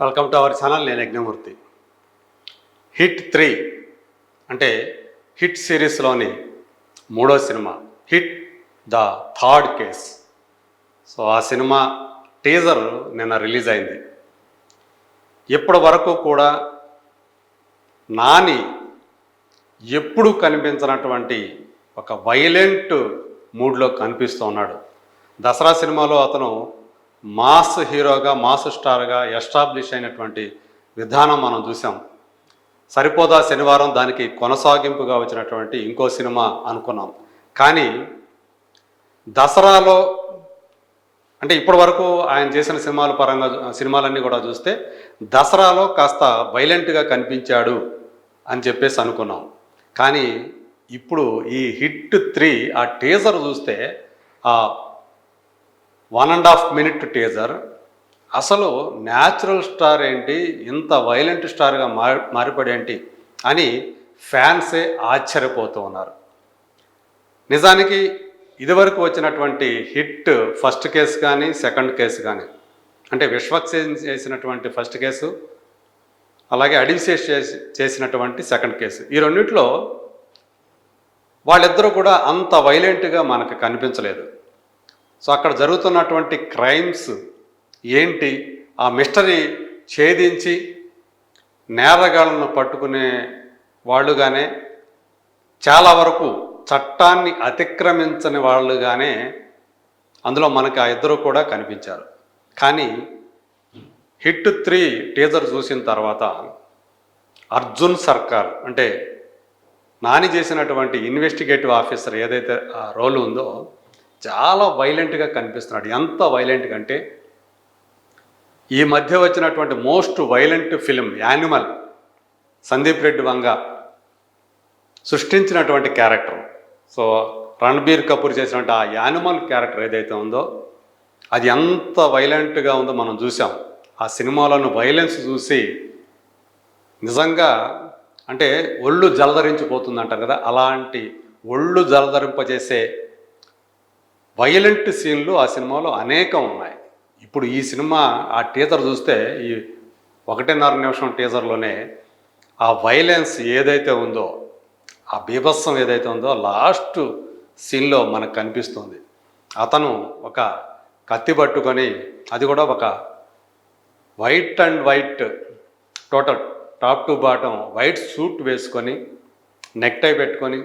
Welcome to our channel. నేను Yagnamurthy. Hit 3 అంటే hit సిరీస్లోని మూడో cinema hit the third case. So ఆ సినిమా టీజర్ నిన్న రిలీజ్ అయింది. ఇప్పటి వరకు కూడా నాని ఎప్పుడు కనిపించినటువంటి ఒక వైలెంట్ మూడ్లో కనిపిస్తూ ఉన్నాడు. దసరా సినిమాలో అతను మాస్ హీరోగా మాస్ స్టార్గా ఎస్టాబ్లిష్ అయినటువంటి విధానం మనం చూసాం. సరిపోదా శనివారం దానికి కొనసాగింపుగా వచ్చినటువంటి ఇంకో సినిమా అనుకున్నాం. కానీ దసరాలో అంటే ఇప్పటి వరకు ఆయన చేసిన సినిమాల పరంగా సినిమాలన్నీ కూడా చూస్తే దసరాలో కాస్త వైలెంట్గా కనిపించాడు అని చెప్పేసి అనుకున్నాం. కానీ ఇప్పుడు ఈ హిట్ 3 ఆ టీజర్ చూస్తే ఆ 1.5 minute టీజర్ అసలు న్యాచురల్ స్టార్ ఏంటి, ఇంత వైలెంట్ స్టార్గా మారిపడేంటి అని ఫ్యాన్సే ఆశ్చర్యపోతూ ఉన్నారు. నిజానికి ఇదివరకు వచ్చినటువంటి హిట్ ఫస్ట్ కేసు కానీ సెకండ్ కేసు కానీ అంటే విశ్వక్సేన్ చేసినటువంటి ఫస్ట్ కేసు అలాగే అడివిశేష్ చేసినటువంటి సెకండ్ కేసు, ఈ రెండిట్లో వాళ్ళిద్దరూ కూడా అంత వైలెంట్గా మనకు కనిపించలేదు. సో అక్కడ జరుగుతున్నటువంటి క్రైమ్స్ ఏంటి, ఆ మిస్టరీ ఛేదించి నేరగాళ్లను పట్టుకునే వాళ్ళుగానే చాలా వరకు చట్టాన్ని అతిక్రమించని వాళ్ళుగానే అందులో మనకి ఆ ఇద్దరు కూడా కనిపించారు. కానీ హిట్ 3 టీజర్ చూసిన తర్వాత అర్జున్ సర్కార్ అంటే నాని చేసినటువంటి ఇన్వెస్టిగేటివ్ ఆఫీసర్ ఏదైతే ఆ రోల్ ఉందో చాలా వైలెంట్గా కనిపిస్తున్నాడు. ఎంత వైలెంట్గా అంటే ఈ మధ్య వచ్చినటువంటి most violent film Animal Sandeep Reddy Vanga సృష్టించినటువంటి క్యారెక్టర్. సో రణబీర్ కపూర్ చేసినటువంటి ఆ యానిమల్ క్యారెక్టర్ ఏదైతే ఉందో అది ఎంత వైలెంట్గా ఉందో మనం చూసాం. ఆ సినిమాలోని వైలెన్స్ చూసి నిజంగా అంటే ఒళ్ళు జలధరించిపోతుంది అంటారు కదా, అలాంటి ఒళ్ళు జలధరింపజేసే వైలెంట్ సీన్లు ఆ సినిమాలో అనేకం ఉన్నాయి. ఇప్పుడు ఈ సినిమా ఆ టీజర్ చూస్తే ఈ 1.5 నిమిషం టీజర్లోనే ఆ వైలెన్స్ ఏదైతే ఉందో, ఆ బీభత్సం ఏదైతే ఉందో లాస్ట్ సీన్లో మనకు కనిపిస్తుంది. అతను ఒక కత్తి పట్టుకొని, అది కూడా ఒక white and white total top to bottom white suit వేసుకొని నెక్టై పెట్టుకొని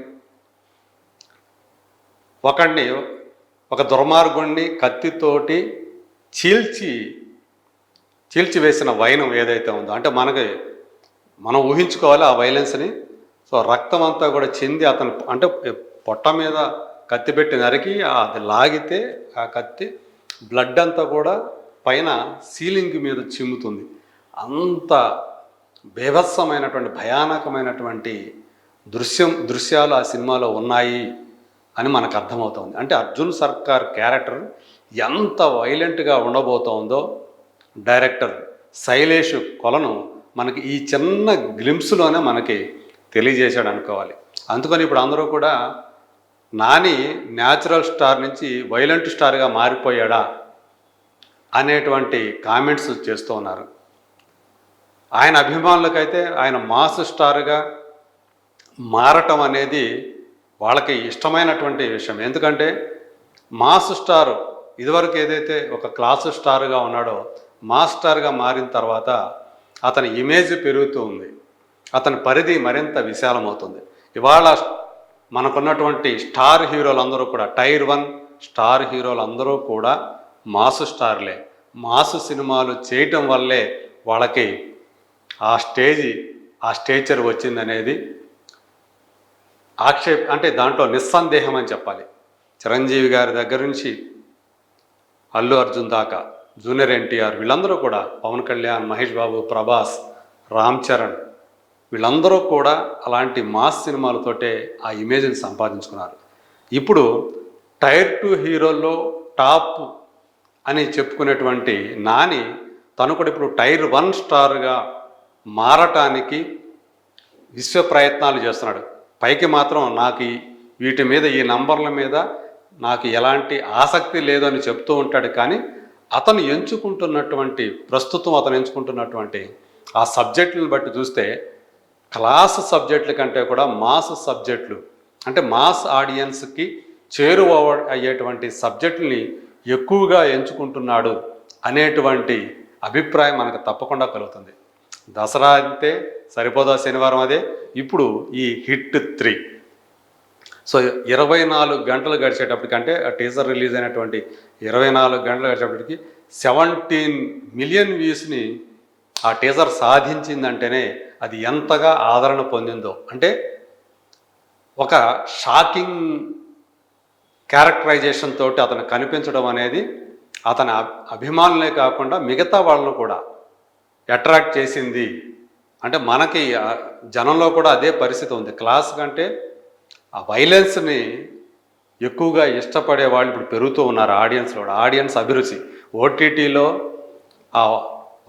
ఒక దుర్మార్గుణ్ణి కత్తితోటి చీల్చి వేసిన వైనం ఏదైతే ఉందో అంటే మనం ఊహించుకోవాలి ఆ వైలెన్స్ని. సో రక్తం అంతా కూడా చెంది అతను అంటే పొట్ట మీద కత్తి పెట్టి నరికి అది లాగితే ఆ కత్తి బ్లడ్ అంతా కూడా పైన సీలింగ్ మీద చిమ్ముతుంది. అంత బీభత్సమైనటువంటి భయానకమైనటువంటి దృశ్యాలు ఆ సినిమాలో ఉన్నాయి అని మనకు అర్థమవుతుంది. అంటే అర్జున్ సర్కార్ క్యారెక్టర్ ఎంత వైలెంట్గా ఉండబోతోందో డైరెక్టర్ శైలేష్ కొలను మనకి ఈ చిన్న గ్లింప్స్లోనే మనకి తెలియజేశాడు అనుకోవాలి. అందుకని ఇప్పుడు అందరూ కూడా నాని న్యాచురల్ స్టార్ నుంచి వైలెంట్ స్టార్గా మారిపోయాడా అనేటువంటి కామెంట్స్ చేస్తూ ఉన్నారు. ఆయన అభిమానులకైతే ఆయన మాస్ స్టార్గా మారటం అనేది వాళ్ళకి ఇష్టమైనటువంటి విషయం. ఎందుకంటే మాస్ స్టార్ ఇదివరకు ఏదైతే ఒక క్లాస్ స్టార్గా ఉన్నాడో మాస్ స్టార్గా మారిన తర్వాత అతని ఇమేజ్ పెరుగుతూ ఉంది, అతని పరిధి మరింత విశాలమవుతుంది. ఇవాళ మనకున్నటువంటి స్టార్ హీరోలందరూ కూడా టైర్ 1 స్టార్ హీరోలందరూ కూడా మాస్ స్టార్లే. మాస్ సినిమాలు చేయటం వల్లే వాళ్ళకి ఆ స్టేచర్ వచ్చిందనేది అంటే దాంట్లో నిస్సందేహం అని చెప్పాలి. చిరంజీవి గారి దగ్గర నుంచి అల్లు అర్జున్ దాకా జూనియర్ ఎన్టీఆర్ వీళ్ళందరూ కూడా, పవన్ కళ్యాణ్, మహేష్ బాబు, ప్రభాస్, రామ్ చరణ్ వీళ్ళందరూ కూడా అలాంటి మాస్ సినిమాలతోటే ఆ ఇమేజ్ని సంపాదించుకున్నారు. ఇప్పుడు టైర్ 2 హీరోల్లో టాప్ అని చెప్పుకునేటువంటి నాని తను కూడా ఇప్పుడు టైర్ 1 స్టార్గా మారటానికి విశ్వ ప్రయత్నాలు చేస్తున్నాడు. పైకి మాత్రం నాకు వీటి మీద ఈ నంబర్ల మీద నాకు ఎలాంటి ఆసక్తి లేదని చెప్తూ ఉంటాడు. కానీ అతను ఎంచుకుంటున్నటువంటి ప్రస్తుతం అతను ఎంచుకుంటున్నటువంటి ఆ సబ్జెక్టులను బట్టి చూస్తే క్లాస్ సబ్జెక్టుల కంటే కూడా మాస్ సబ్జెక్టులు అంటే మాస్ ఆడియన్స్కి చేరువ అయ్యేటువంటి సబ్జెక్టుల్ని ఎక్కువగా ఎంచుకుంటున్నాడు అనేటువంటి అభిప్రాయం మనకు తప్పకుండా కలుగుతుంది. దసరా అంతే సరిపోదా శనివారం అదే. ఇప్పుడు ఈ హిట్ 3 సో 24 గంటలు గడిచేటప్పటికంటే ఆ టీజర్ రిలీజ్ అయినటువంటి 24 గంటలు గడిచేటప్పటికి 17 మిలియన్ వ్యూస్ని ఆ టీజర్ సాధించిందంటేనే అది ఎంతగా ఆదరణ పొందిందో. అంటే ఒక షాకింగ్ క్యారెక్టరైజేషన్ తోటి అతను కనిపించడం అనేది అతని అభిమానులే కాకుండా మిగతా వాళ్ళను కూడా అట్రాక్ట్ చేసింది. అంటే మనకి జనంలో కూడా అదే పరిస్థితి ఉంది. క్లాస్ కంటే ఆ వైలెన్స్ని ఎక్కువగా ఇష్టపడే వాళ్ళు ఇప్పుడు పెరుగుతూ ఉన్నారు ఆడియన్స్లో. ఆడియన్స్ అభిరుచి ఓటీటీలో ఆ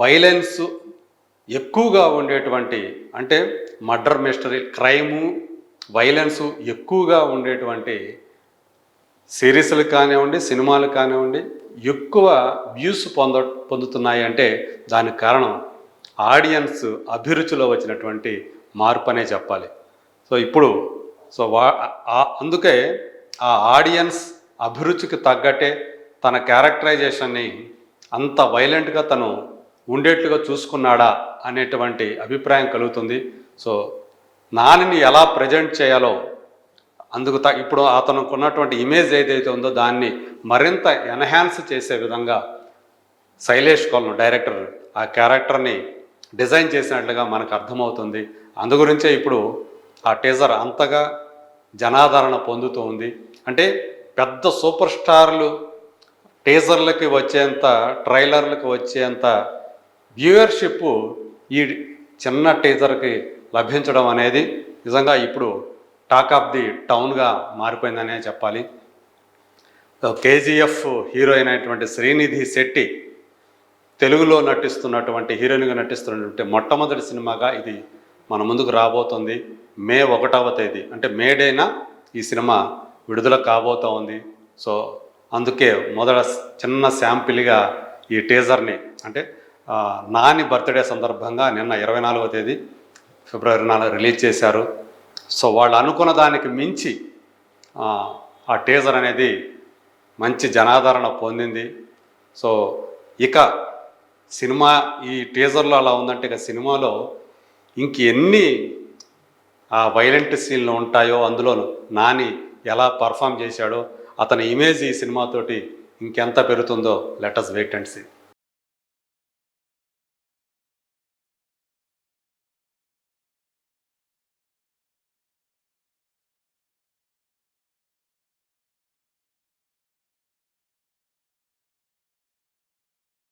వైలెన్స్ ఎక్కువగా ఉండేటువంటి అంటే మర్డర్ మిస్టరీ క్రైము వైలెన్సు ఎక్కువగా ఉండేటువంటి సిరీస్లు కానివ్వండి సినిమాలు కానివ్వండి ఎక్కువ వ్యూస్ పొందుతున్నాయి అంటే దానికి కారణం ఆడియన్స్ అభిరుచిలో వచ్చినటువంటి మార్పు అనే చెప్పాలి. సో ఇప్పుడు అందుకే ఆ ఆడియన్స్ అభిరుచికి తగ్గట్టే తన క్యారెక్టరైజేషన్ని అంత వైలెంట్గా తను ఉండేట్లుగా చూసుకున్నాడా అనేటువంటి అభిప్రాయం కలుగుతుంది. సో నానిని ఎలా ప్రజెంట్ చేయాలో అందుకు ఇప్పుడు అతనికి ఉన్నటువంటి ఇమేజ్ ఏదైతే ఉందో దాన్ని మరింత ఎన్హాన్స్ చేసే విధంగా శైలేష్ కొలను డైరెక్టర్ ఆ క్యారెక్టర్ని డిజైన్ చేసినట్లుగా మనకు అర్థమవుతుంది. అందుగురించే ఇప్పుడు ఆ టీజర్ అంతగా జనాదరణ పొందుతూ ఉంది. అంటే పెద్ద సూపర్ స్టార్లు టీజర్లకి వచ్చేంత ట్రైలర్లకి వచ్చేంత వ్యూవర్షిప్ ఈ చిన్న టీజర్కి లభించడం అనేది నిజంగా ఇప్పుడు టాక్ ఆఫ్ ది టౌన్గా మారిపోయిందనే చెప్పాలి. కేజీఎఫ్ హీరోయిన్ అయినటువంటి శ్రీనిధి శెట్టి తెలుగులో నటిస్తున్నటువంటి హీరోయిన్గా నటిస్తున్నటువంటి మొట్టమొదటి సినిమాగా ఇది మన ముందుకు రాబోతుంది. మే 1వ తేదీ అంటే మే డేన ఈ సినిమా విడుదల కాబోతూ ఉంది. సో అందుకే మొదట చిన్న శాంపిల్గా ఈ టీజర్ని అంటే నాని బర్త్డే సందర్భంగా నిన్న 24వ తేదీ ఫిబ్రవరి 4 రిలీజ్ చేశారు. సో వాళ్ళు అనుకున్న దానికి మించి ఆ టీజర్ అనేది మంచి జనాదరణ పొందింది. సో ఇక సినిమా ఈ టీజర్లో అలా ఉందంటే ఇక సినిమాలో ఇంకెన్ని ఆ వైలెంట్ సీన్లు ఉంటాయో అందులోనూ నాని ఎలా పర్ఫామ్ చేశాడో అతని ఇమేజ్ ఈ సినిమాతోటి ఇంకెంత పెరుగుతుందో let us wait and see.